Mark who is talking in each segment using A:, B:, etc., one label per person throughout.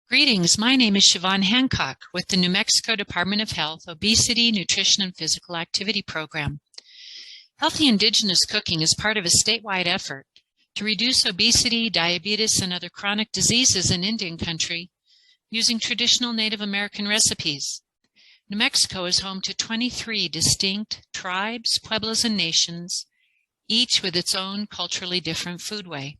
A: Greetings, my name is Siobhan Hancock with the New Mexico Department of Health Obesity, Nutrition, and Physical Activity Program. Healthy indigenous cooking is part of a statewide effort to reduce obesity, diabetes, and other chronic diseases in Indian country using traditional Native American recipes. New Mexico is home to 23 distinct tribes, pueblos, and nations, each with its own culturally different foodway.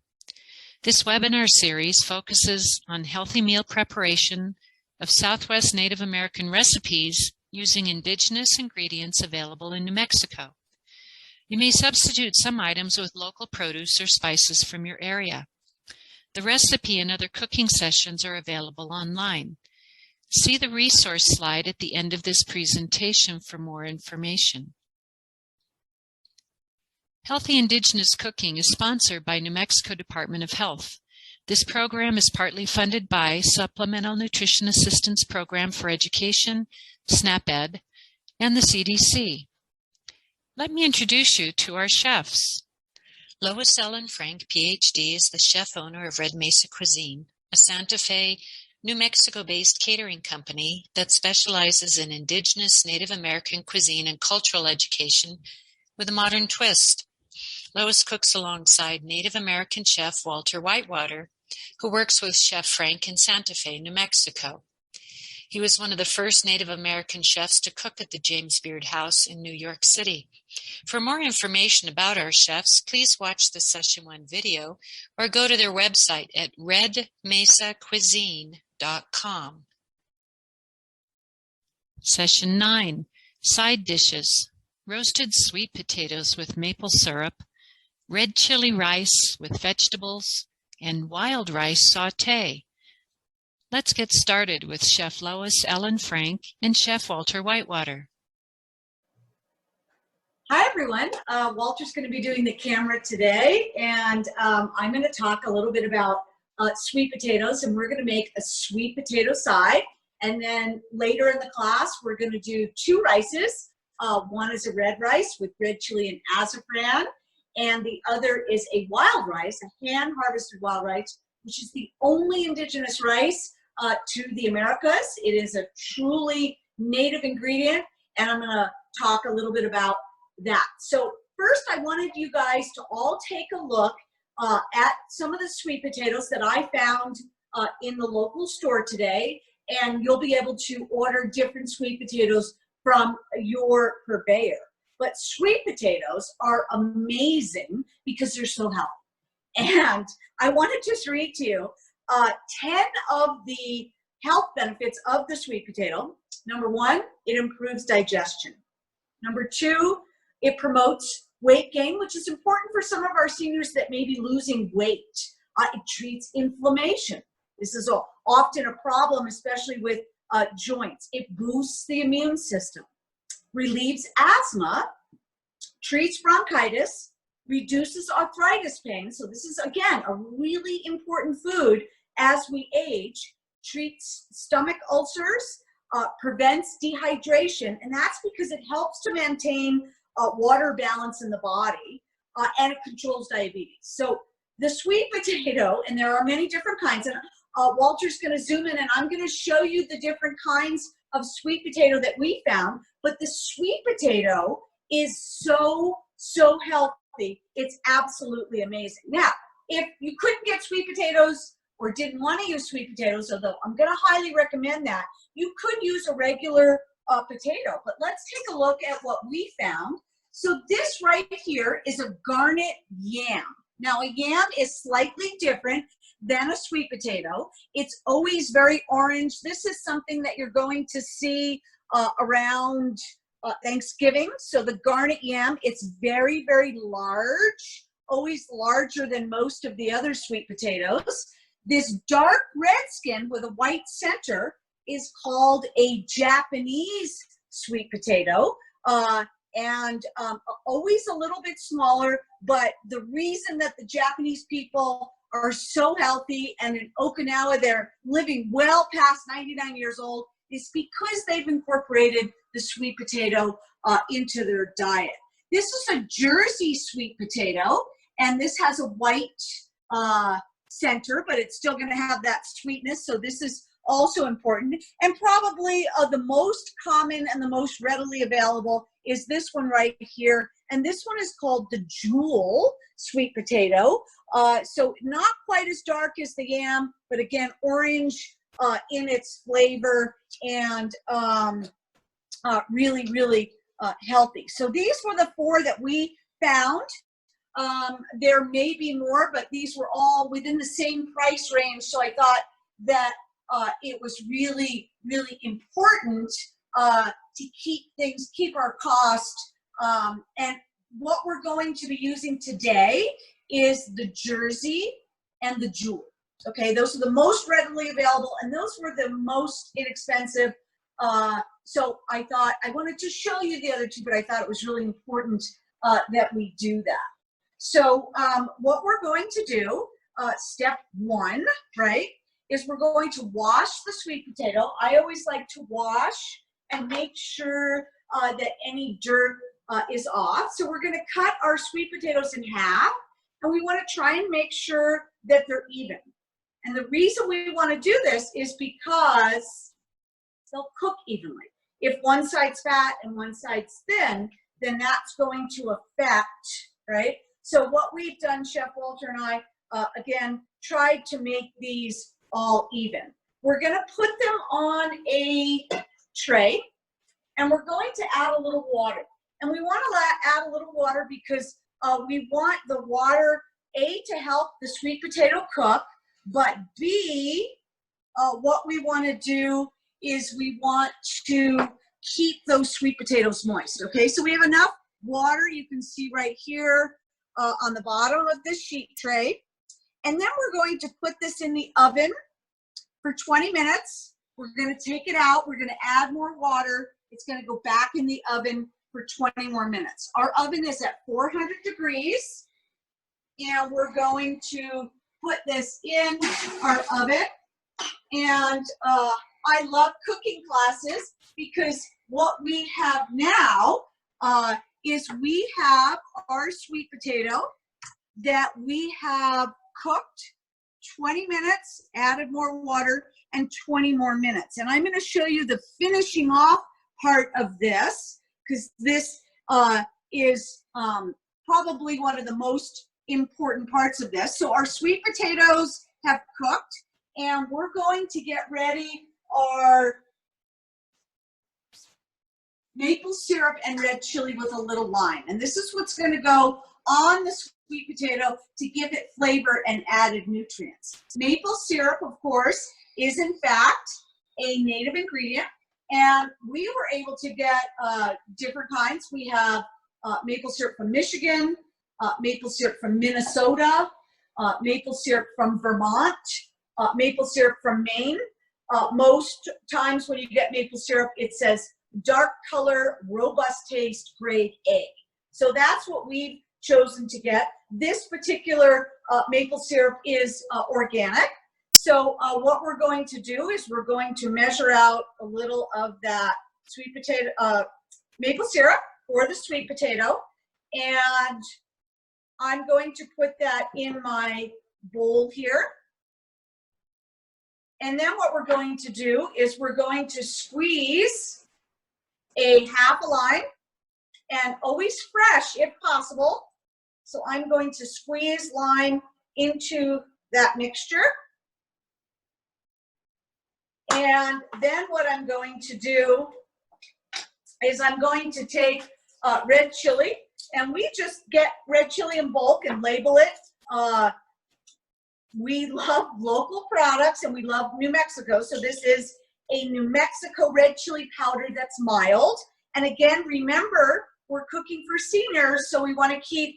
A: This webinar series focuses on healthy meal preparation of Southwest Native American recipes using indigenous ingredients available in New Mexico. You may substitute some items with local produce or spices from your area. The recipe and other cooking sessions are available online. See the resource slide at the end of this presentation for more information. Healthy Indigenous Cooking is sponsored by New Mexico Department of Health. This program is partly funded by Supplemental Nutrition Assistance Program for Education, SNAP-Ed, and the CDC. Let me introduce you to our chefs. Lois Ellen Frank, PhD, is the chef owner of Red Mesa Cuisine, a Santa Fe, New Mexico-based catering company that specializes in indigenous Native American cuisine and cultural education with a modern twist. Lois cooks alongside Native American chef Walter Whitewater, who works with Chef Frank in Santa Fe, New Mexico. He was one of the first Native American chefs to cook at the James Beard House in New York City. For more information about our chefs, please watch the Session 1 video or go to their website at redmesacuisine.com. Session 9, Side Dishes. Roasted sweet potatoes with maple syrup, red chili rice with vegetables, and wild rice sauté. Let's get started with Chef Lois Ellen Frank and Chef Walter Whitewater.
B: Hi everyone, Walter's going to be doing the camera today, and I'm going to talk a little bit about sweet potatoes, and we're going to make a sweet potato side, and then later in the class we're going to do two rices. One is a red rice with red chili and azafran, and the other is a wild rice, a hand-harvested wild rice, which is the only indigenous rice to the Americas. It is a truly native ingredient, and I'm going to talk a little bit about that. So first, I wanted you guys to all take a look at some of the sweet potatoes that I found in the local store today, and you'll be able to order different sweet potatoes from your purveyor. But sweet potatoes are amazing because they're so healthy. And I want to just read to you 10 of the health benefits of the sweet potato. Number 1, it improves digestion. Number 2, it promotes weight gain, which is important for some of our seniors that may be losing weight. It treats inflammation. This is often a problem, especially with joints. It boosts the immune system, relieves asthma, treats bronchitis, reduces arthritis pain. So this is, again, a really important food as we age, treats stomach ulcers, prevents dehydration, and that's because it helps to maintain water balance in the body, and it controls diabetes. So the sweet potato, and there are many different kinds, and Walter's going to zoom in and I'm going to show you the different kinds of sweet potato that we found, but the sweet potato is so healthy. It's absolutely amazing. Now, if you couldn't get sweet potatoes or didn't want to use sweet potatoes, although I'm going to highly recommend that, you could use a regular potato. But let's take a look at what we found. So this right here is a garnet yam. Now, a yam is slightly different than a sweet potato. It's always very orange. This is something that you're going to see around Thanksgiving. So the garnet yam, it's very large, always larger than most of the other sweet potatoes. This dark red skin with a white center is called a Japanese sweet potato. And always a little bit smaller, but the reason that the Japanese people are so healthy, and in Okinawa they're living well past 99 years old, is because they've incorporated the sweet potato into their diet. This is a Jersey sweet potato, and this has a white center, but it's still going to have that sweetness. So this is also important. And probably the most common and the most readily available is this one right here. And this one is called the Jewel sweet potato. So not quite as dark as the yam, but again, orange in its flavor, and really, really healthy. So these were the 4 that we found. There may be more, but these were all within the same price range. So I thought that it was really, really important to keep our cost. And what we're going to be using today is the Jersey and the Jewel. Okay, those are the most readily available, and those were the most inexpensive. So I thought I wanted to show you the other 2, but I thought it was really important that we do that. So what we're going to do, step 1, right, is we're going to wash the sweet potato. I always like to wash and make sure that any dirt is off. So we're going to cut our sweet potatoes in half, and we want to try and make sure that they're even. And the reason we want to do this is because they'll cook evenly. If one side's fat and one side's thin, then that's going to affect, right? So what we've done, Chef Walter and I, again, tried to make these all even. We're going to put them on a tray, and we're going to add a little water. And we want to add a little water because we want the water, A, to help the sweet potato cook, but B, what we want to do is we want to keep those sweet potatoes moist, okay? So we have enough water, you can see right here on the bottom of this sheet tray. And then we're going to put this in the oven for 20 minutes. We're going to take it out. We're going to add more water. It's going to go back in the oven for 20 more minutes. Our oven is at 400 degrees. And we're going to put this in our oven. And I love cooking classes because what we have now is we have our sweet potato that we have cooked 20 minutes, added more water, and 20 more minutes. And I'm going to show you the finishing off part of this, because this is probably one of the most important parts of this. So our sweet potatoes have cooked, and we're going to get ready our maple syrup and red chili with a little lime. And this is what's going to go on the sweet potato to give it flavor and added nutrients. Maple syrup, of course, is in fact a native ingredient, and we were able to get different kinds. We have maple syrup from Michigan, maple syrup from Minnesota, maple syrup from Vermont, maple syrup from Maine. Most times when you get maple syrup, it says dark color, robust taste, grade A. So that's what we've chosen to get. This particular maple syrup is organic. So what we're going to do is we're going to measure out a little of that sweet potato, maple syrup for the sweet potato. And I'm going to put that in my bowl here. And then what we're going to do is we're going to squeeze a half a lime, and always fresh if possible. So I'm going to squeeze lime into that mixture. And then what I'm going to do is I'm going to take red chili, and we just get red chili in bulk and label it. We love local products, and we love New Mexico. So this is a New Mexico red chili powder that's mild. And again, remember, we're cooking for seniors, so we want to keep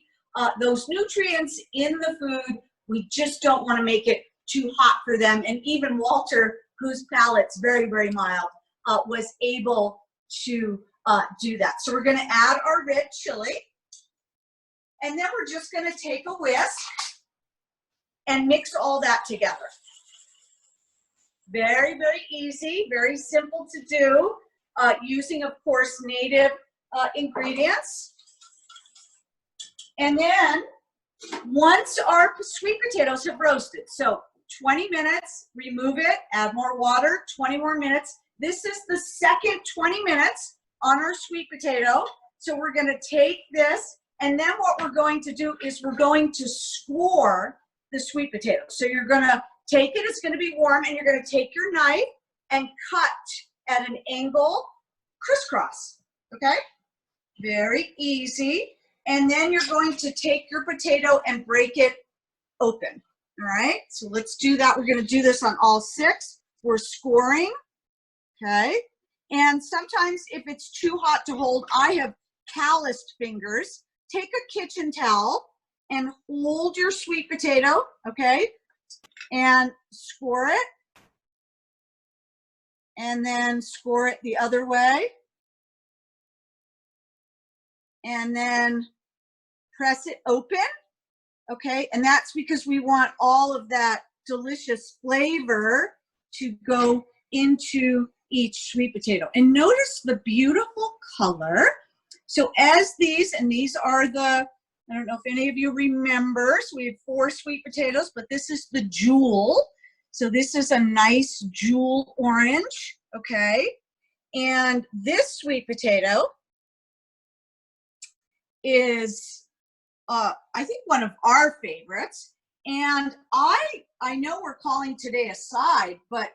B: those nutrients in the food. We just don't want to make it too hot for them. And even Walter, whose palate's very, very mild, was able to do that. So we're going to add our red chili. And then we're just going to take a whisk and mix all that together. Very, very easy, very simple to do, using, of course, native ingredients. And then once our sweet potatoes have roasted, so 20 minutes, remove it, add more water, 20 more minutes. This is the second 20 minutes on our sweet potato. So we're gonna take this, and then what we're going to do is we're going to score the sweet potato. So you're gonna take it, it's gonna be warm, and you're gonna take your knife and cut at an angle, crisscross, okay? Very easy. And then you're going to take your potato and break it open, all right? So let's do that. We're gonna do this on all 6. We're scoring, okay? And sometimes if it's too hot to hold, I have calloused fingers. Take a kitchen towel and hold your sweet potato, okay? And score it. And then score it the other way. And then press it open, okay? And that's because we want all of that delicious flavor to go into each sweet potato. And notice the beautiful color. So as these, and these are the, I don't know if any of you remember, so we have 4 sweet potatoes, but this is the jewel. So this is a nice jewel orange, okay? And this sweet potato is, I think, one of our favorites. And I know we're calling today a side, but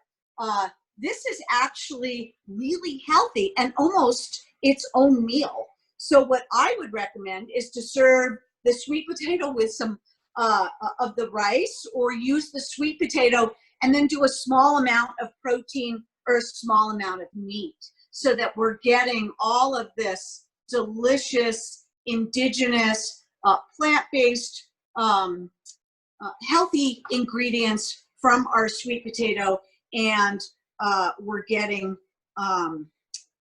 B: this is actually really healthy and almost its own meal. So what I would recommend is to serve the sweet potato with some of the rice, or use the sweet potato and then do a small amount of protein or a small amount of meat, so that we're getting all of this delicious, indigenous, plant-based, healthy ingredients from our sweet potato. And we're getting,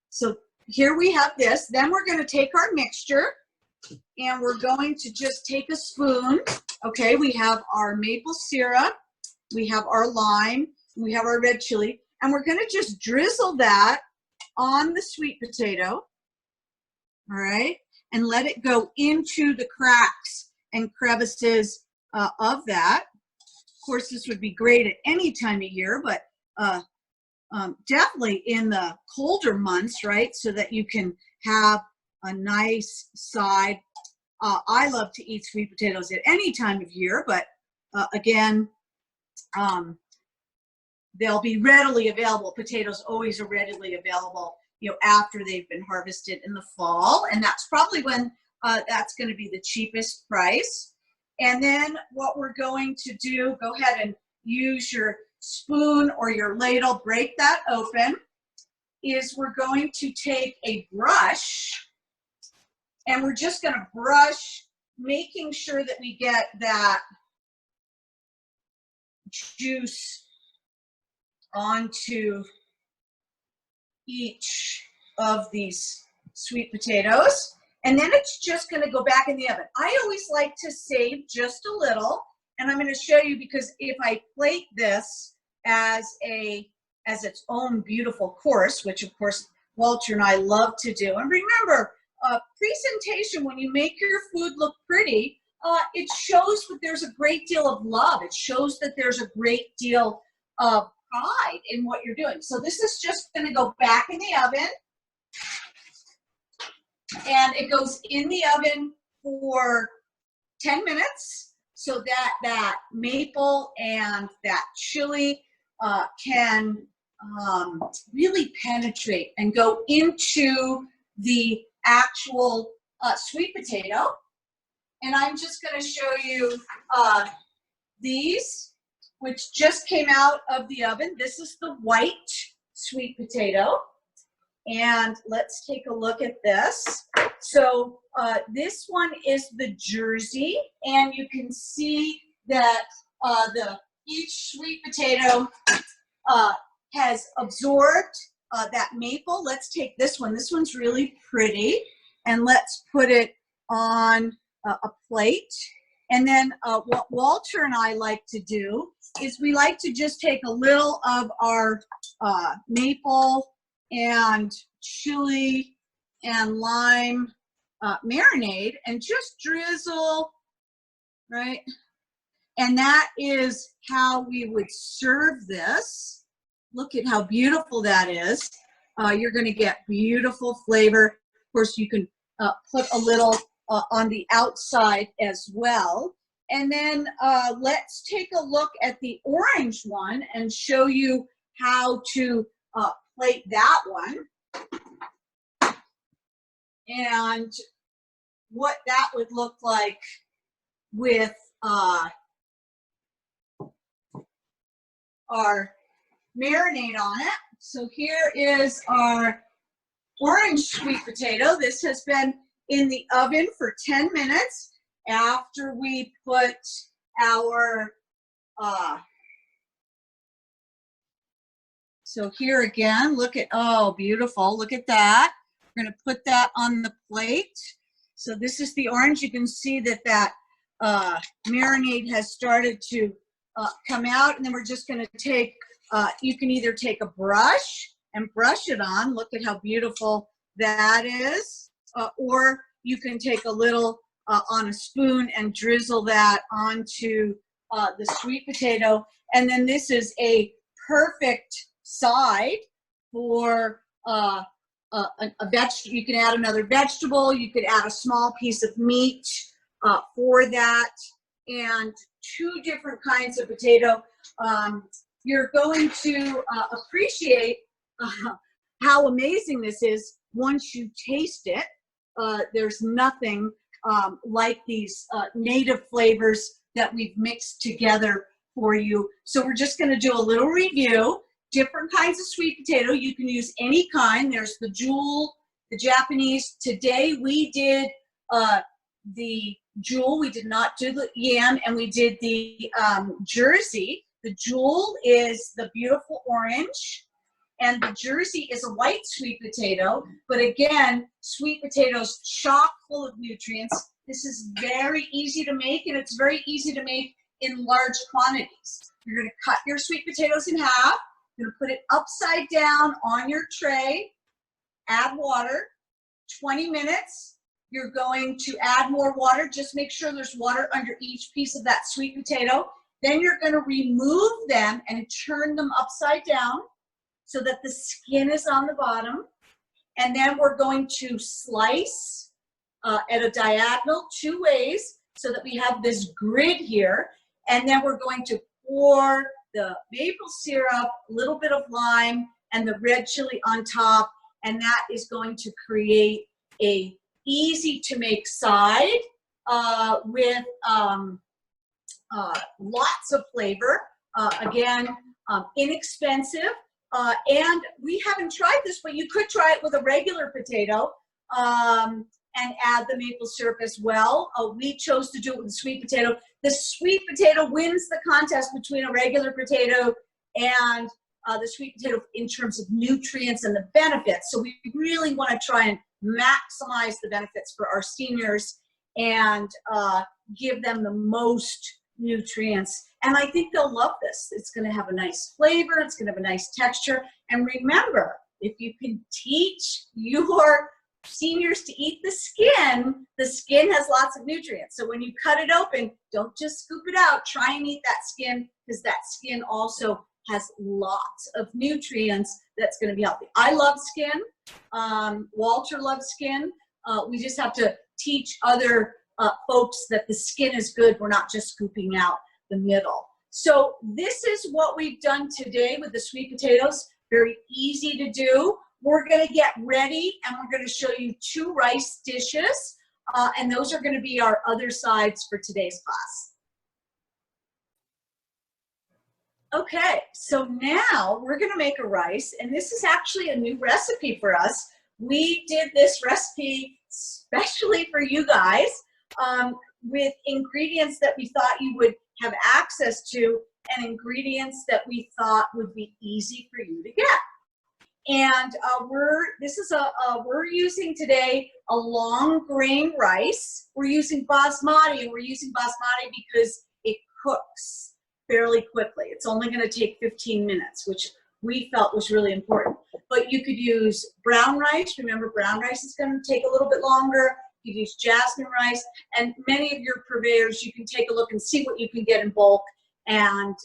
B: so here we have this. Then we're going to take our mixture and we're going to just take a spoon. Okay, we have our maple syrup, we have our lime, we have our red chili, and we're going to just drizzle that on the sweet potato, all right, and let it go into the cracks and crevices of that. Of course, this would be great at any time of year, but definitely in the colder months, right, so that you can have a nice side. I love to eat sweet potatoes at any time of year, but again, they'll be readily available. Potatoes always are readily available, you know, after they've been harvested in the fall, and that's probably when that's going to be the cheapest price. And then what we're going to do, go ahead and use your spoon or your ladle, break that open, is we're going to take a brush and we're just going to brush, making sure that we get that juice onto each of these sweet potatoes. And then it's just going to go back in the oven. I always like to save just a little, and I'm going to show you, because if I plate this as its own beautiful course, which of course Walter and I love to do. And remember, presentation, when you make your food look pretty, it shows that there's a great deal of love. It shows that there's a great deal of pride in what you're doing. So this is just going to go back in the oven. And it goes in the oven for 10 minutes so that that maple and that chili can really penetrate and go into the actual sweet potato. And I'm just going to show you these, which just came out of the oven. This is the white sweet potato. And let's take a look at this. So this one is the Jersey, and you can see that each sweet potato has absorbed that maple. Let's take this one. This one's really pretty, and let's put it on a plate. And then what Walter and I like to do is we like to just take a little of our maple and chili and lime marinade and just drizzle, right? And that is how we would serve this. Look at how beautiful that is. You're going to get beautiful flavor. Of course, you can put a little on the outside as well. And then let's take a look at the orange one and show you how to plate that one. And what that would look like with our marinade on it. So here is our orange sweet potato. This has been in the oven for 10 minutes after we put our, so here again, look at, oh, beautiful, look at that. We're gonna put that on the plate. So this is the orange. You can see that that marinade has started to come out, and then we're just gonna take, you can either take a brush and brush it on, look at how beautiful that is, or you can take a little on a spoon and drizzle that onto the sweet potato. And then this is a perfect side for a vegetable. You can add another vegetable, you could add a small piece of meat for that, and two different kinds of potato. You're going to appreciate how amazing this is once you taste it. There's nothing like these native flavors that we've mixed together for you. So we're just going to do a little review. Different kinds of sweet potato. You can use any kind. There's the jewel, the Japanese. Today we did the jewel. We did not do the yam, and we did the Jersey. The jewel is the beautiful orange, and the Jersey is a white sweet potato. But again, sweet potatoes chock full of nutrients. This is very easy to make, and it's very easy to make in large quantities. You're going to cut your sweet potatoes in half. You're going to put it upside down on your tray. Add water. 20 minutes. You're going to add more water. Just make sure there's water under each piece of that sweet potato. Then you're going to remove them and turn them upside down so that the skin is on the bottom. And then we're going to slice at a diagonal 2 ways so that we have this grid here. And then we're going to pour the maple syrup, a little bit of lime, and the red chili on top. And that is going to create a easy to make side with lots of flavor. Again, inexpensive. And we haven't tried this, but you could try it with a regular potato and add the maple syrup as well. We chose to do it with the sweet potato. The sweet potato wins the contest between a regular potato and the sweet potato in terms of nutrients and the benefits. So we really want to try and maximize the benefits for our seniors and give them the most nutrients. And I think they'll love this. It's going to have a nice flavor. It's going to have a nice texture. And remember, if you can teach your seniors to eat the skin has lots of nutrients. So when you cut it open, don't just scoop it out. Try and eat that skin, because that skin also has lots of nutrients that's going to be healthy. I love skin. Walter loves skin. We just have to teach other folks that the skin is good. We're not just scooping out the middle. So this is what we've done today with the sweet potatoes. Very easy to do. We're going to get ready and we're going to show you 2 rice dishes. And those are going to be our other sides for today's class. Okay, so now we're going to make a rice, and this is actually a new recipe for us. We did this recipe especially for you guys with ingredients that we thought you would have access to and ingredients that we thought would be easy for you to get. And we're using today a long grain rice. We're using basmati, and we're using basmati because it cooks fairly quickly. It's only going to take 15 minutes, which we felt was really important. But you could use brown rice. Remember, brown rice is going to take a little bit longer. you could use jasmine rice, and many of your purveyors, you can take a look and see what you can get in bulk and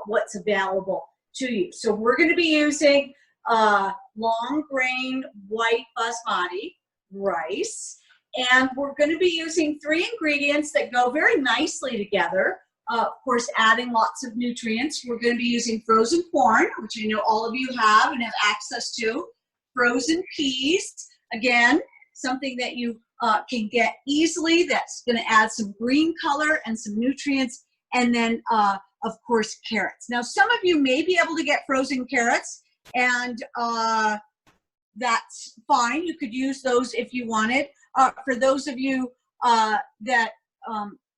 B: what's available to you. So we're going to be using long grain white basmati rice, and we're going to be using 3 ingredients that go very nicely together. Of course, adding lots of nutrients. We're going to be using frozen corn, which I know all of you have and have access to. Frozen peas, again, something that you can get easily. That's going to add some green color and some nutrients. And then, of course, carrots. Now, some of you may be able to get frozen carrots, and that's fine. You could use those if you wanted. For those of you that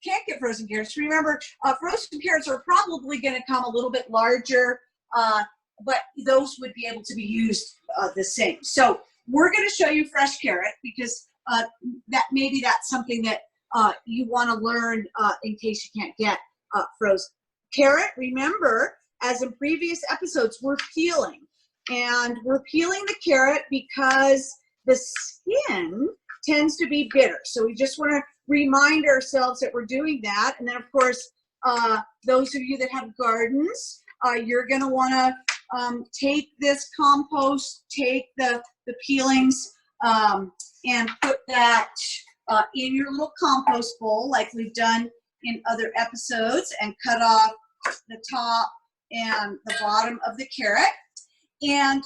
B: can't get frozen carrots, remember, frozen carrots are probably going to come a little bit larger, but those would be able to be used the same. So we're going to show you fresh carrot because that maybe that's something that you want to learn in case you can't get frozen. Carrot, remember, as in previous episodes, we're peeling. And we're peeling the carrot because the skin tends to be bitter. So we just want to remind ourselves that we're doing that. And then, of course, those of you that have gardens, you're going to want to take this compost, take the peelings, and put that in your little compost bowl like we've done in other episodes, and cut off the top and the bottom of the carrot. And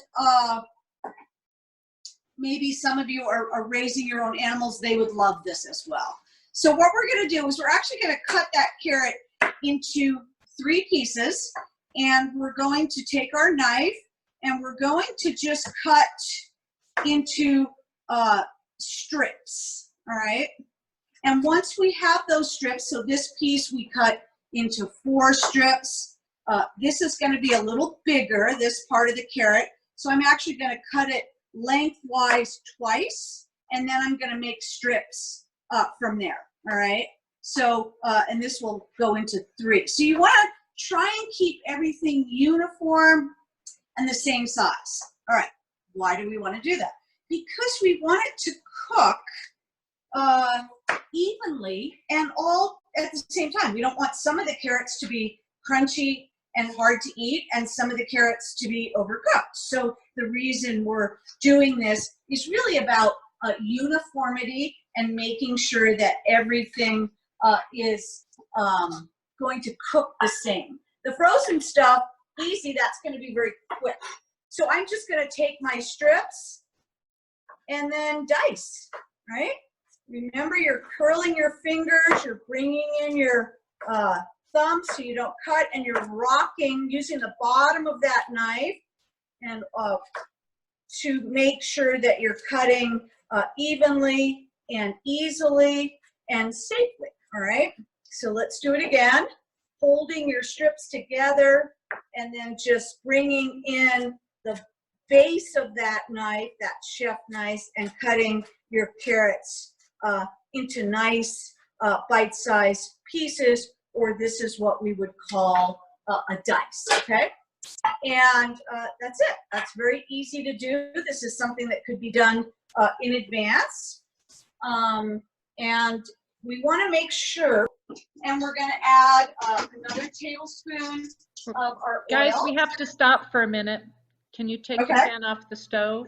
B: maybe some of you are raising your own animals. They would love this as well. So what we're going to do is we're actually going to cut that carrot into 3 pieces, and we're going to take our knife and we're going to just cut into strips, all right? And once we have those strips, so this piece we cut into 4 strips. This is going to be a little bigger, this part of the carrot. So I'm actually going to cut it lengthwise twice, and then I'm going to make strips from there, all right? So, and this will go into 3. So you want to try and keep everything uniform and the same size. All right, why do we want to do that? Because we want it to cook evenly and all at the same time. We don't want some of the carrots to be crunchy and hard to eat, and some of the carrots to be overcooked. So the reason we're doing this is really about uniformity and making sure that everything is going to cook the same. The frozen stuff, easy, that's going to be very quick. So I'm just going to take my strips and then dice, right? Remember, you're curling your fingers, you're bringing in your thumb so you don't cut, and you're rocking using the bottom of that knife and to make sure that you're cutting evenly and easily and safely, all right? So let's do it again, holding your strips together and then just bringing in the base of that knife, that chef knife, and cutting your carrots into nice bite-sized pieces, or this is what we would call a dice, okay? And that's it. That's very easy to do. This is something that could be done in advance. And we want to make sure, and we're going to add another tablespoon of our
C: Guys,
B: oil.
C: we have to stop for a minute. Can you take your pan off the stove?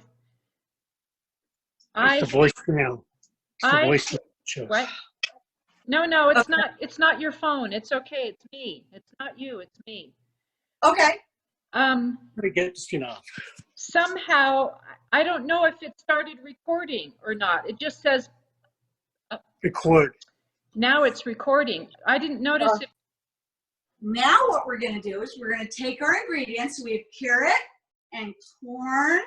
D: It's the voicemail. It's the voicemail show.
C: What? No, it's not. It's not your phone. It's okay. It's me. It's not you. It's me.
B: Okay.
D: I'm gonna get this thing off.
C: Somehow, I don't know if it started recording or not. It just says
D: Record.
C: now it's recording. I didn't notice it.
B: Now what we're going to do is we're going to take our ingredients. We have carrot and corn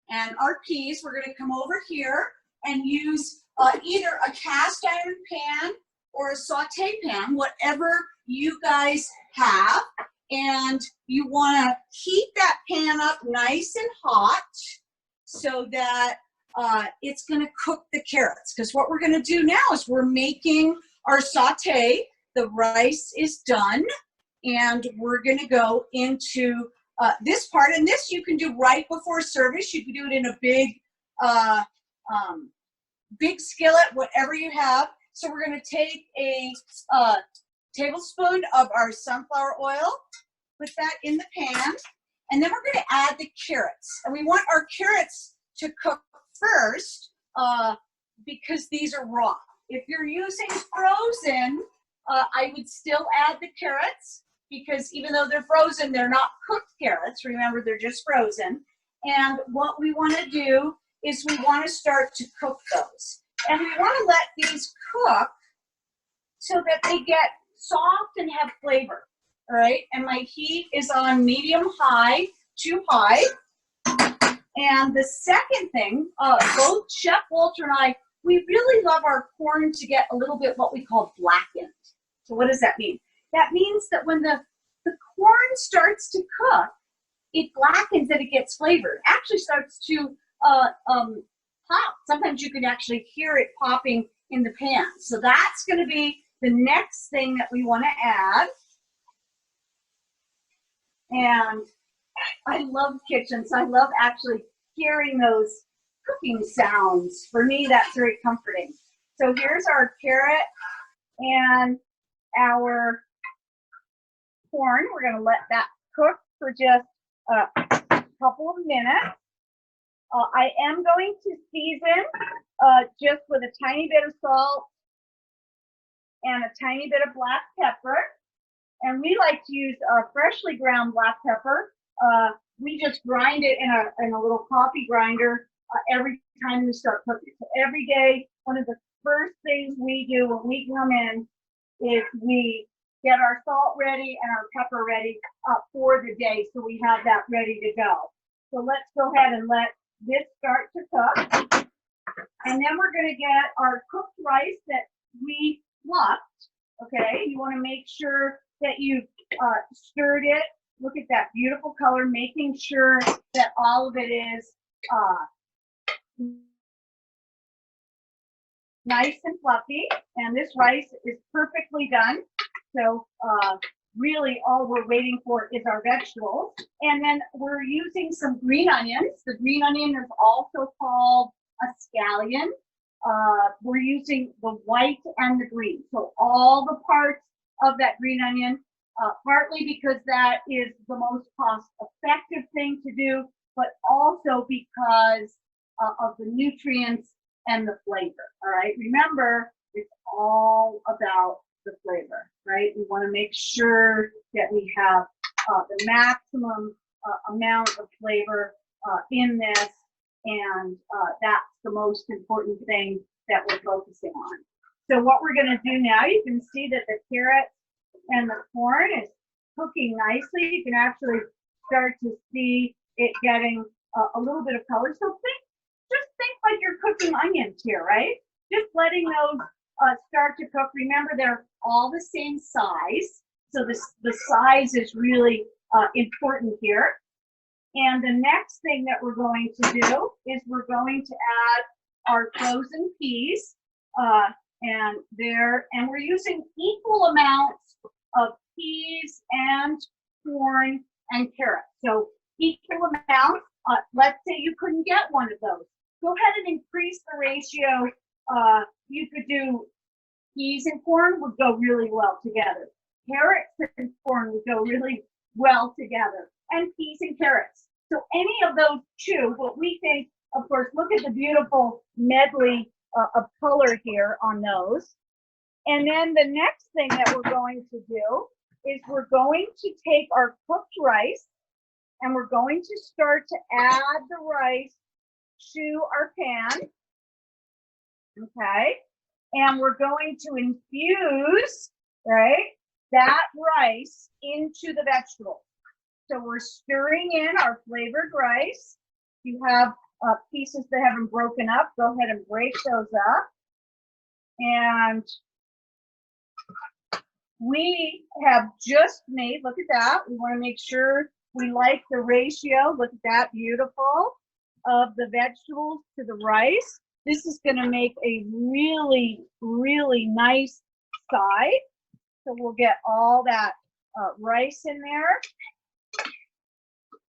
B: and our peas. We're going to come over here and use either a cast iron pan or a saute pan, whatever you guys have. And you want to heat that pan up nice and hot so that it's going to cook the carrots. Because what we're going to do now is we're making our saute. The rice is done. And we're going to go into this part. And this you can do right before service. You can do it in a big big skillet, whatever you have. So we're going to take a tablespoon of our sunflower oil, put that in the pan, and then we're going to add the carrots. And we want our carrots to cook first because these are raw. If you're using frozen, I would still add the carrots because even though they're frozen, they're not cooked carrots. Remember, they're just frozen. And what we want to do is we want to start to cook those. And we want to let these cook so that they get soft and have flavor, all right? And my heat is on medium-high to high. And the second thing, both Chef Walter and I, we really love our corn to get a little bit what we call blackened. So what does that mean? That means that when the corn starts to cook, it blackens and it gets flavor. It actually starts to pop. Sometimes you can actually hear it popping in the pan. So that's going to be the next thing that we want to add. And I love kitchens. I love actually hearing those cooking sounds. For me, that's very comforting. So here's our carrot and our corn. We're going to let that cook for just a couple of minutes. I am going to season just with a tiny bit of salt and a tiny bit of black pepper. And we like to use freshly ground black pepper. We just grind it in a little coffee grinder every time we start cooking. So every day, one of the first things we do when we come in is we get our salt ready and our pepper ready for the day, so we have that ready to go. So let's go ahead and let this start to cook. And then we're going to get our cooked rice that we fluffed. Okay, you want to make sure that you've stirred it. Look at that beautiful color, making sure that all of it is nice and fluffy. And this rice is perfectly done. So really all we're waiting for is our vegetables. And then we're using some green onions. The green onion is also called a scallion. We're using the white and the green. So all the parts of that green onion, partly because that is the most cost-effective thing to do, but also because of the nutrients and the flavor, all right? Remember, it's all about the flavor, right? We want to make sure that we have the maximum amount of flavor in this, and that's the most important thing that we're focusing on. So what we're going to do now, you can see that the carrot and the corn is cooking nicely. You can actually start to see it getting a little bit of color. So just think like you're cooking onions here, right? Just letting those start to cook. Remember, they're all the same size. So the size is really important here. And the next thing that we're going to do is we're going to add our frozen peas. And we're using equal amounts of peas and corn and carrots. So equal amounts. Let's say you couldn't get one of those. Go ahead and increase the ratio. You could do peas and corn would go really well together. Carrots and corn would go really well together. And peas and carrots. So any of those two, what we think, of course, look at the beautiful medley of color here on those. And then the next thing that we're going to do is we're going to take our cooked rice and we're going to start to add the rice to our pan. Okay. And we're going to infuse, right, that rice into the vegetables. So we're stirring in our flavored rice. If you have pieces that haven't broken up, go ahead and break those up. And we have just made, look at that. We want to make sure we like the ratio. Look at that, beautiful, of the vegetables to the rice. This is going to make a really, really nice side. So we'll get all that rice in there.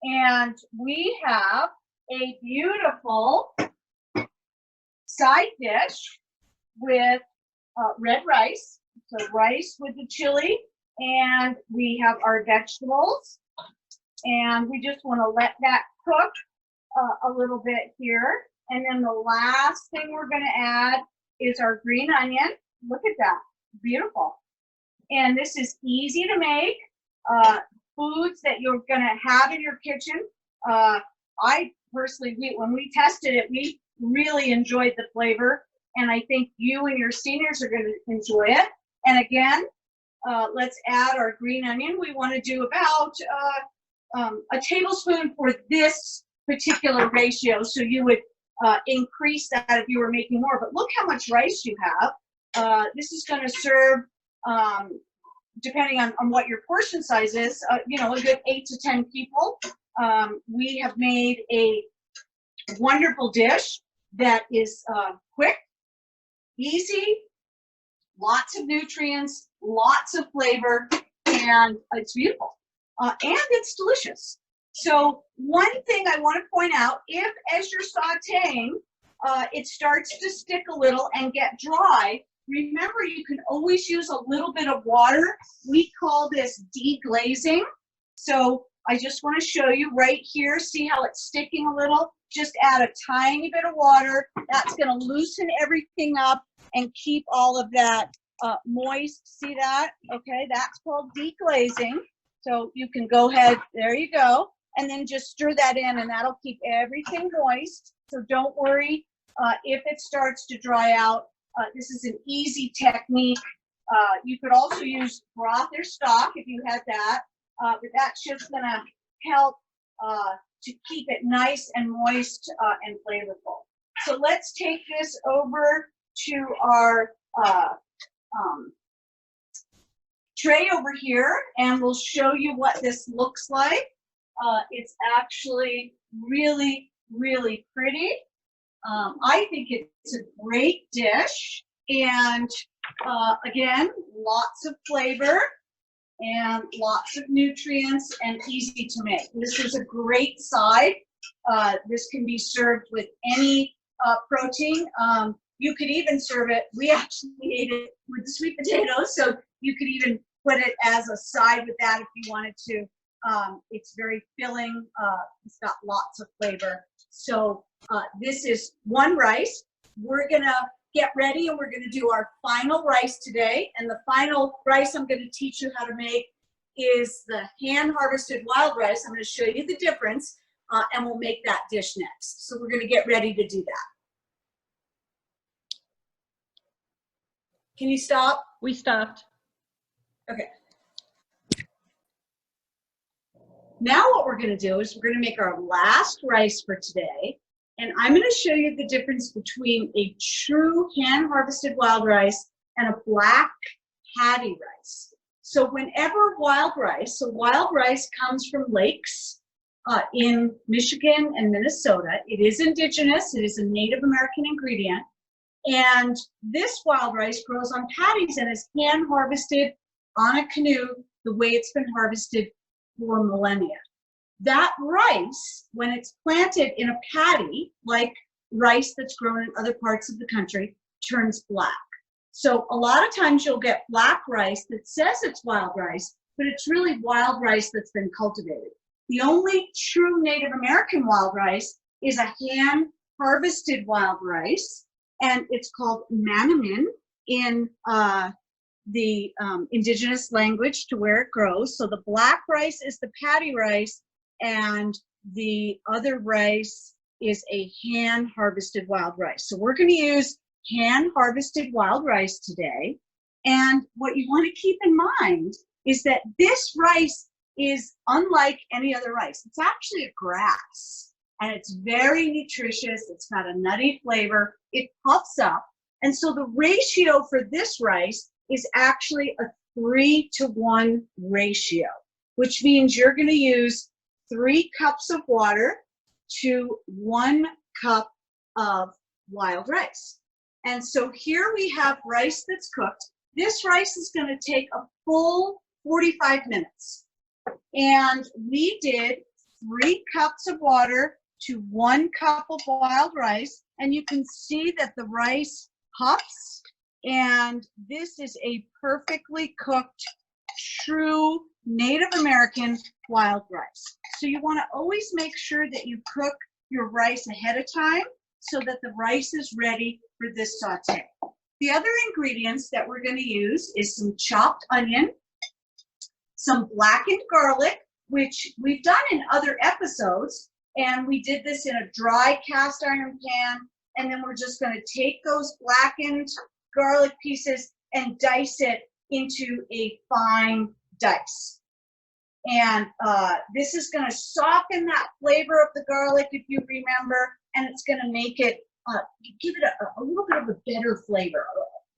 B: And we have a beautiful side dish with red rice. So rice with the chili, and we have our vegetables. And we just want to let that cook a little bit here. And then the last thing we're going to add is our green onion. Look at that, beautiful. And this is easy to make. Foods that you're going to have in your kitchen. I personally, when we tested it, we really enjoyed the flavor. And I think you and your seniors are going to enjoy it. And again, let's add our green onion. We want to do about a tablespoon for this particular ratio. So you would increase that if you were making more. But look how much rice you have. This is going to serve, depending on what your portion size is, a good 8 to 10 people. We have made a wonderful dish that is quick, easy, lots of nutrients, lots of flavor, and it's beautiful. And it's delicious. So one thing I want to point out, if as you're sauteing, it starts to stick a little and get dry, remember you can always use a little bit of water. We call this deglazing. So I just want to show you right here, see how it's sticking a little? Just add a tiny bit of water. That's going to loosen everything up and keep all of that moist. See that? Okay, that's called deglazing. So you can go ahead, there you go, and then just stir that in, and that'll keep everything moist. So don't worry if it starts to dry out. This is an easy technique. You could also use broth or stock if you had that, but that's just going to help to keep it nice and moist and flavorful. So let's take this over to our tray over here, and we'll show you what this looks like. It's actually really, really pretty. I think it's a great dish, and again, lots of flavor and lots of nutrients and easy to make. This is a great side. This can be served with any protein. You could even serve it, we actually ate it with the sweet potatoes, so you could even put it as a side with that if you wanted to. It's very filling. It's got lots of flavor. So this is one rice. We're gonna get ready and we're gonna do our final rice today. And the final rice I'm gonna teach you how to make is the hand-harvested wild rice. I'm gonna show you the difference and we'll make that dish next. So we're gonna get ready to do that. Can you stop?
C: We stopped.
B: Okay. Now what we're going to do is we're going to make our last rice for today. And I'm going to show you the difference between a true hand-harvested wild rice and a black paddy rice. So whenever wild rice comes from lakes in Michigan and Minnesota. It is indigenous. It is a Native American ingredient. And this wild rice grows on paddies and is hand harvested on a canoe the way it's been harvested for millennia. That rice, when it's planted in a paddy, like rice that's grown in other parts of the country, turns black. So a lot of times you'll get black rice that says it's wild rice, but it's really wild rice that's been cultivated. The only true Native American wild rice is a hand harvested wild rice, and it's called manamin in the indigenous language to where it grows. So the black rice is the paddy rice, and the other rice is a hand harvested wild rice. So we're going to use hand harvested wild rice today. And what you want to keep in mind is that this rice is unlike any other rice. It's actually a grass, and it's very nutritious. It's got a nutty flavor. It puffs up. And so the ratio for this rice is actually a 3-to-1 ratio, which means you're going to use 3 cups of water to 1 cup of wild rice. And so here we have rice that's cooked. This rice is going to take a full 45 minutes. And we did 3 cups of water to 1 cup of wild rice, and you can see that the rice puffs, and this is a perfectly cooked, true Native American wild rice. So you want to always make sure that you cook your rice ahead of time so that the rice is ready for this saute. The other ingredients that we're going to use is some chopped onion, some blackened garlic, which we've done in other episodes, and we did this in a dry cast iron pan, and then we're just going to take those blackened garlic pieces and dice it into a fine dice. And this is going to soften that flavor of the garlic, if you remember, and it's going to make it, give it a little bit of a better flavor.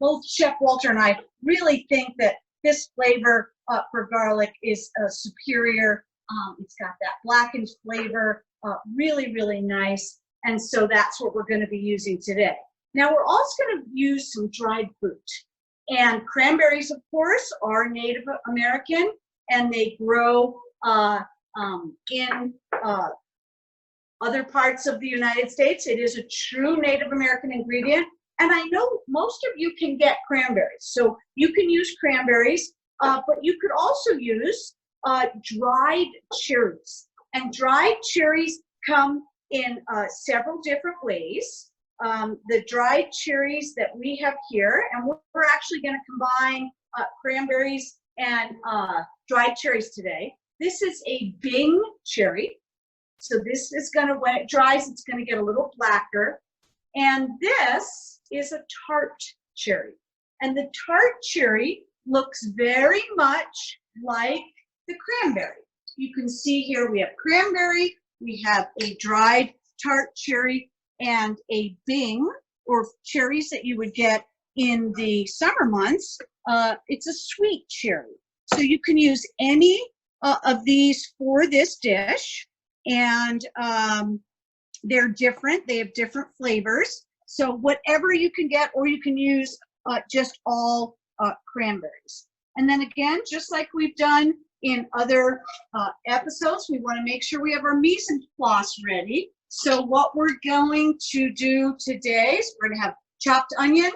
B: Both Chef Walter and I really think that this flavor for garlic is superior. It's got that blackened flavor, really, really nice. And so that's what we're going to be using today. Now we're also going to use some dried fruit. And cranberries, of course, are Native American, and they grow in other parts of the United States. It is a true Native American ingredient. And I know most of you can get cranberries. So you can use cranberries, but you could also use dried cherries. And dried cherries come in several different ways. The dried cherries that we have here, and we're actually going to combine cranberries and dried cherries today. This is a Bing cherry. So this is going to, when it dries, it's going to get a little blacker. And this is a tart cherry. And the tart cherry looks very much like the cranberry. You can see here we have cranberry, we have a dried tart cherry, and a Bing, or cherries that you would get in the summer months. It's a sweet cherry. So you can use any of these for this dish, and they're different. They have different flavors. So whatever you can get, or you can use just all cranberries. And then again, just like we've done in other episodes, we want to make sure we have our mise en place ready. So what we're going to do today is we're going to have chopped onion,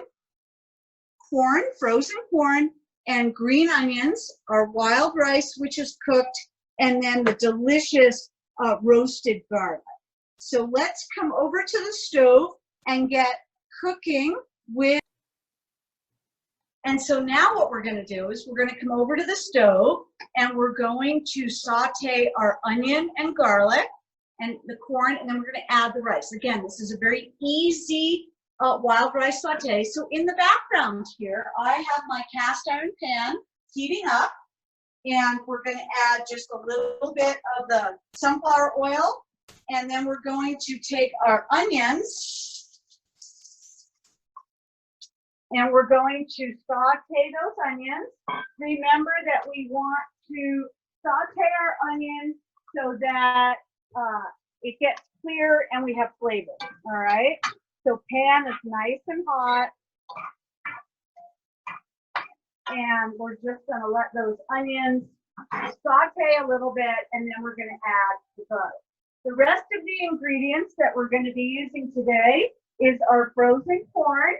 B: corn, frozen corn, and green onions, our wild rice, which is cooked, and then the delicious roasted garlic. So let's come over to the stove and get cooking with. And so now what we're going to do is we're going to come over to the stove and we're going to saute our onion and garlic and the corn, and then we're going to add the rice. Again, this is a very easy wild rice saute. So in the background here, I have my cast iron pan heating up, and we're going to add just a little bit of the sunflower oil, and then we're going to take our onions and we're going to saute those onions. Remember that we want to saute our onions so that it gets clear and we have flavor, all right? So pan is nice and hot. And we're just gonna let those onions saute a little bit, and then we're gonna add the garlic. The rest of the ingredients that we're gonna be using today is our frozen corn.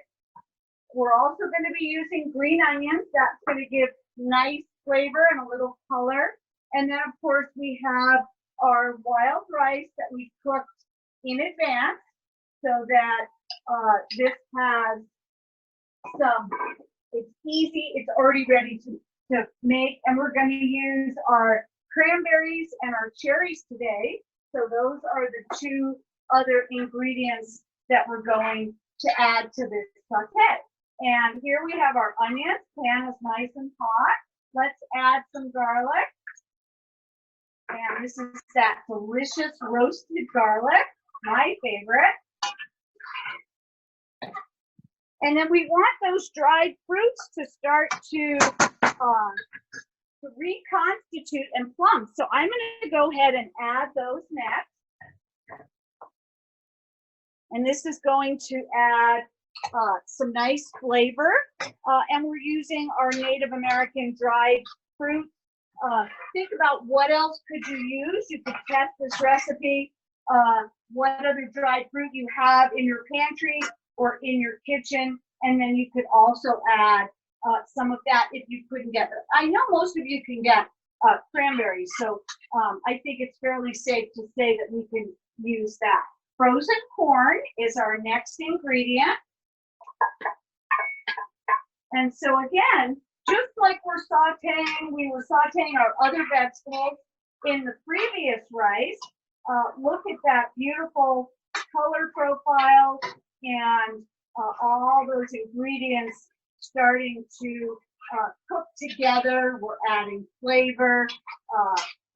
B: We're also gonna be using green onions. That's gonna give nice flavor and a little color. And then of course we have our wild rice that we cooked in advance so that this has some, it's easy, it's already ready to make. And we're going to use our cranberries and our cherries today. So those are the two other ingredients that we're going to add to this saute. And here we have our onions. Pan is nice and hot. Let's add some garlic. And this is that delicious roasted garlic, my favorite. And then we want those dried fruits to start to reconstitute and plump. So I'm going to go ahead and add those next. And this is going to add some nice flavor. And we're using our Native American dried fruit. Think about what else could you use. You could test this recipe what other dried fruit you have in your pantry or in your kitchen. And then you could also add some of that if you couldn't get it. I know most of you can get cranberries, so I think it's fairly safe to say that we can use that. Frozen corn is our next ingredient. And so again, just like we were sauteing our other vegetables in the previous rice, look at that beautiful color profile and all those ingredients starting to cook together. We're adding flavor.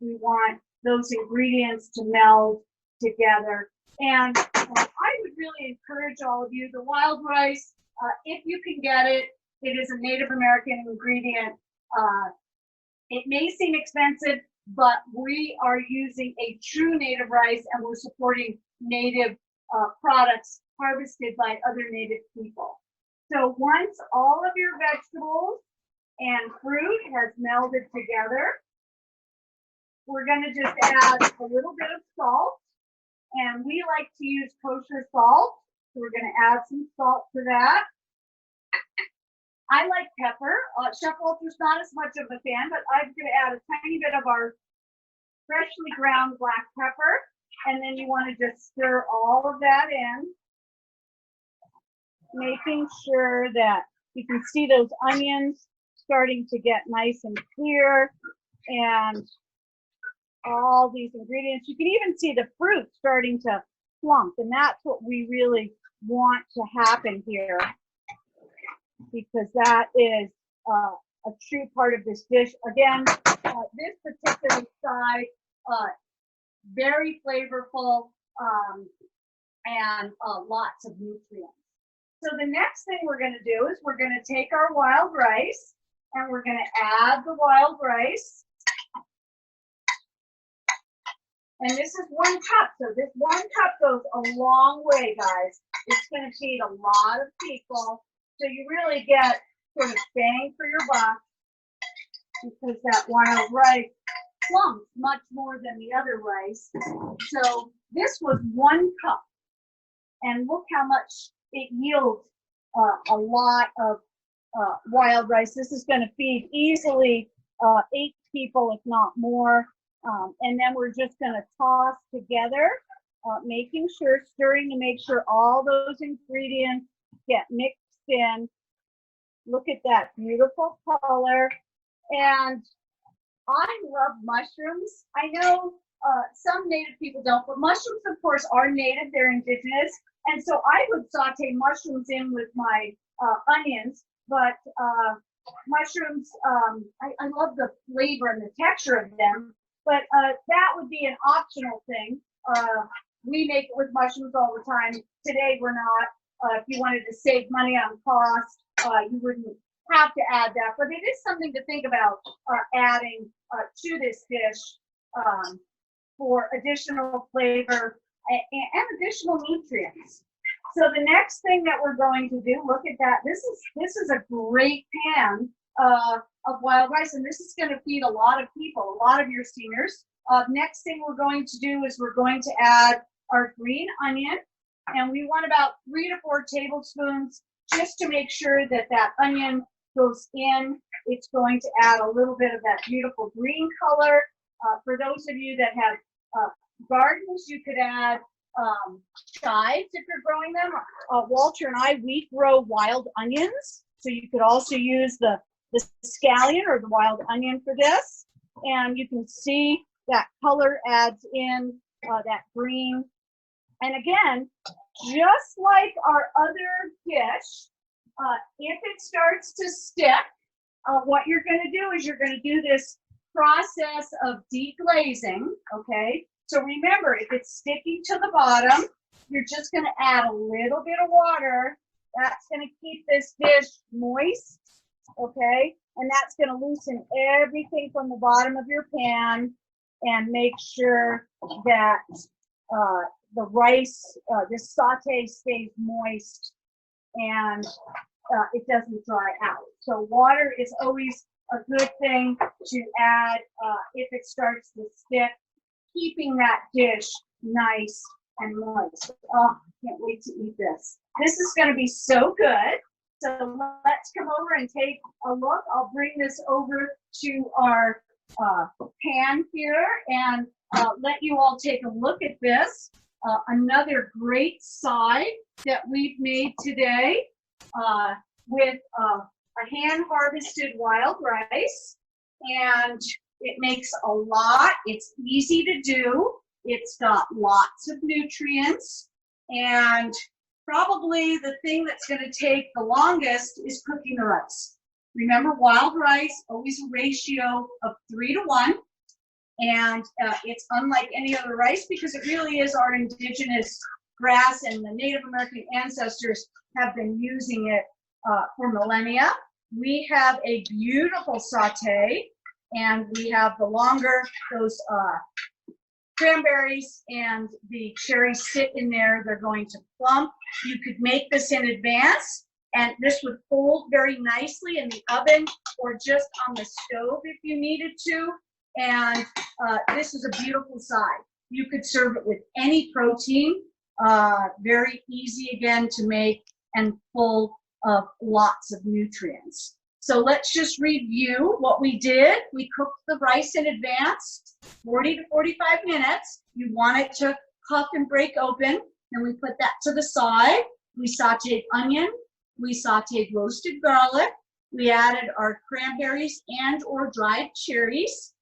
B: We want those ingredients to meld together. And I would really encourage all of you, the wild rice, if you can get it, it is a Native American ingredient. It may seem expensive, but we are using a true native rice and we're supporting native products harvested by other native people. So once all of your vegetables and fruit has melded together, we're going to just add a little bit of salt. And we like to use kosher salt. So we're going to add some salt to that. I like pepper. Chef Walter's not as much of a fan, but I'm going to add a tiny bit of our freshly ground black pepper. And then you want to just stir all of that in, making sure that you can see those onions starting to get nice and clear, and all these ingredients. You can even see the fruit starting to plump, and that's what we really want to happen here, because that is a true part of this dish. Again, this particular side, very flavorful and lots of nutrients. So the next thing we're going to do is we're going to take our wild rice and we're going to add the wild rice. And this is 1 cup. So this 1 cup goes a long way, guys. It's going to feed a lot of people. So you really get sort of bang for your buck, because that wild rice plumps much more than the other rice. So this was 1 cup. And look how much it yields a lot of wild rice. This is going to feed easily 8 people, if not more. And then we're just going to toss together, making sure, stirring to make sure all those ingredients get mixed in. Look at that beautiful color. And I love mushrooms. I know some native people don't, but mushrooms, of course, are native. They're indigenous. And so I would saute mushrooms in with my onions, but mushrooms, I love the flavor and the texture of them. But that would be an optional thing. We make it with mushrooms all the time. Today we're not. If you wanted to save money on cost, you wouldn't have to add that. But it is something to think about adding to this dish for additional flavor and additional nutrients. So the next thing that we're going to do, look at that. This is a great pan of wild rice, and this is going to feed a lot of people, a lot of your seniors. Next thing we're going to do is we're going to add our green onion, and we want about 3 to 4 tablespoons just to make sure that that onion goes in. It's going to add a little bit of that beautiful green color. For those of you that have gardens, you could add chives if you're growing them. Walter and I, we grow wild onions, so you could also use the scallion or the wild onion for this. And you can see that color adds in that green. And again, just like our other dish, if it starts to stick, what you're going to do is you're going to do this process of deglazing, okay? So remember, if it's sticking to the bottom, you're just going to add a little bit of water. That's going to keep this dish moist, okay? And that's going to loosen everything from the bottom of your pan and make sure that the rice, this saute stays moist and it doesn't dry out. So water is always a good thing to add if it starts to stick, keeping that dish nice and moist. Oh, I can't wait to eat this. This is going to be so good. So let's come over and take a look. I'll bring this over to our pan here and let you all take a look at this. Another great side that we've made today with a hand-harvested wild rice. And it makes a lot. It's easy to do. It's got lots of nutrients. And probably the thing that's going to take the longest is cooking the rice. Remember, wild rice, always a ratio of 3 to 1. And it's unlike any other rice because it really is our indigenous grass, and the Native American ancestors have been using it for millennia. We have a beautiful sauté, and we have the longer, those cranberries and the cherries sit in there. They're going to plump. You could make this in advance, and this would fold very nicely in the oven or just on the stove if you needed to. And this is a beautiful side. You could serve it with any protein. Very easy again to make and full of lots of nutrients. So let's just review what we did. We cooked the rice in advance, 40 to 45 minutes. You want it to puff and break open, and we put that to the side. We sauteed onion. We sauteed roasted garlic. We added our cranberries and or dried cherries.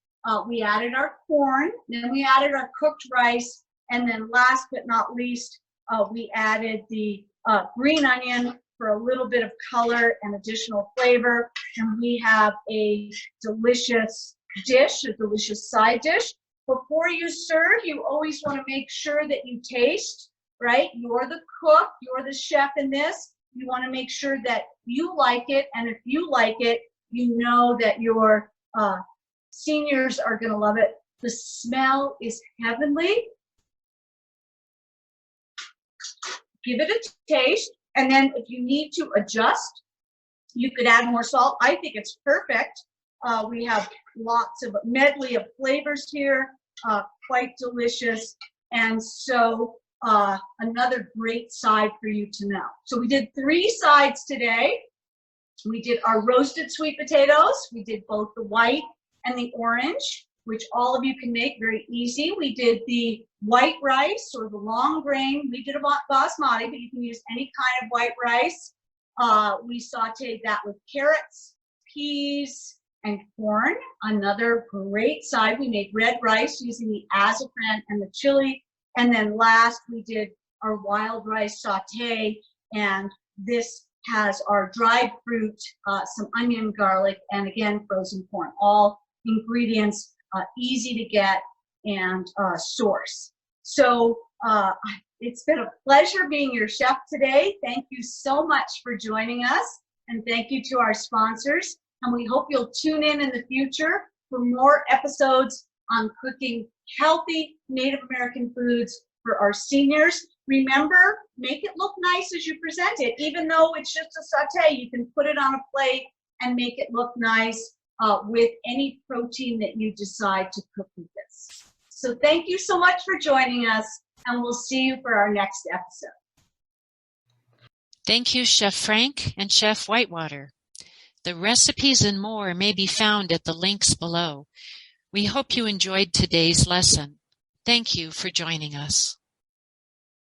B: We added our corn, then we added our cooked rice, and then last but not least, we added the green onion for a little bit of color and additional flavor. And we have a delicious dish, a delicious side dish. Before you serve, you always want to make sure that you taste, right? You're the cook, you're the chef in this. You want to make sure that you like it, and if you like it, you know that your seniors are going to love it. The smell is heavenly. Give it a taste, and then if you need to adjust, you could add more salt. I think it's perfect. We have lots of medley of flavors here, quite delicious, and so another great side for you to know. So we did 3 sides today. We did our roasted sweet potatoes. We did both the white and the orange, which all of you can make very easy. We did the white rice or the long grain. We did a basmati, but you can use any kind of white rice. We sauteed that with carrots, peas, and corn. Another great side. We made red rice using the azafran and the chili. And then last, we did our wild rice sauté, and this has our dried fruit, some onion, garlic, and again, frozen corn. All ingredients easy to get and source. So it's been a pleasure being your chef today. Thank you so much for joining us, and thank you to our sponsors. And we hope you'll tune in the future for more episodes on cooking healthy Native American foods for our seniors. Remember, make it look nice as you present it. Even though it's just a saute, you can put it on a plate and make it look nice with any protein that you decide to cook with this. So thank you so much for joining us, and we'll see you for our next episode.
A: Thank you, Chef Frank and Chef Whitewater. The recipes and more may be found at the links below. We hope you enjoyed today's lesson. Thank you for joining us.